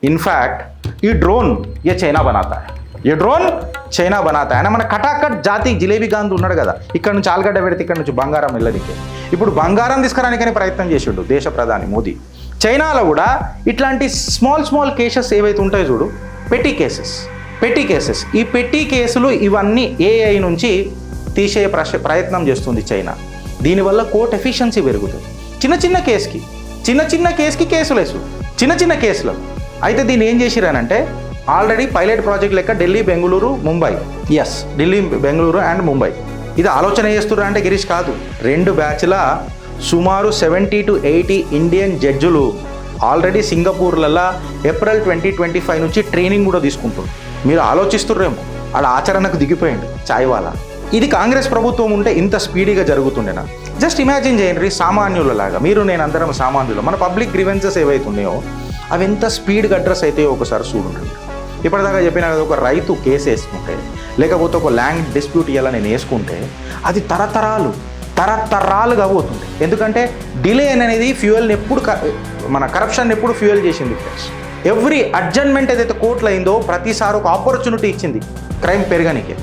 In fact ये drone ये China बनाता है ये డ్రోన్ చైనా बनाता है మన కటాకట్ జాతి జిలేబీ గాంధీ ఉన్నాడు కదా, ఇక్కడ నుంచి ఆలుగడ్డ పెడితే ఇక్కడ నుంచి బంగారం వెళ్ళదికే. ఇప్పుడు బంగారం తీసుకురానికనే ప్రయత్నం చేసిండు దేశ ప్రధాని మోదీ. చైనాలో కూడా ఇట్లాంటి స్మాల్ కేసెస్ ఏవైతే ఉంటాయో చూడు, పెట్టి కేసెస్ ఈ పెట్టి కేసులు ఇవన్నీ ఏఐ నుంచి తీసే ప్రయత్నం చేస్తుంది చైనా. దీనివల్ల కోర్ట్ ఎఫిషియన్సీ పెరుగుతుంది. చిన్న కేసుకి కేసులు వేసు చిన్న కేసులు అయితే దీన్ని ఏం చేసిరానంటే ఆల్రెడీ పైలట్ ప్రాజెక్ట్ లెక్క ఢిల్లీ బెంగళూరు ముంబై ఢిల్లీ బెంగళూరు అండ్ ముంబై ఇది ఆలోచన చేస్తున్నారు అంటే గిరీష్ కాదు. 2 బ్యాచ్ల సుమారు 70 to 80 ఇండియన్ జడ్జులు ఆల్రెడీ సింగపూర్లలో ఏప్రిల్ 2025 నుంచి ట్రైనింగ్ కూడా తీసుకుంటారు. మీరు ఆలోచిస్తుర్రేమో ఆడ ఆచరణకు దిగిపోయింది చాయ్వాలా. ఇది కాంగ్రెస్ ప్రభుత్వం ఉంటే ఇంత స్పీడీగా జరుగుతుండేనా? జస్ట్ ఇమాజిన్ చేయండి, సామాన్యులలాగా మీరు నేను అందరం సామాన్యులు. మన పబ్లిక్ గ్రీవెన్సెస్ ఏవైతే ఉన్నాయో అవి ఎంత స్పీడ్గా అడ్రస్ అయితే ఒకసారి చూడండి. ఇప్పటిదాకా చెప్పిన కదా, ఒక రైతు కేసు వేసుకుంటే లేకపోతే ఒక ల్యాండ్ డిస్ప్యూట్ ఇవ్వాలా నేను వేసుకుంటే అది తరతరాలుగా పోతుంది. ఎందుకంటే డిలే అనేది ఫ్యూయల్ని ఎప్పుడు మన కరప్షన్ ఎప్పుడు ఫ్యూయల్ చేసింది ఫ్రెండ్స్. ఎవ్రీ అడ్జస్ట్మెంట్ ఏదైతే కోర్టులో అయిందో ప్రతిసారి ఒక ఆపర్చునిటీ ఇచ్చింది క్రైమ్ పెరగనికి.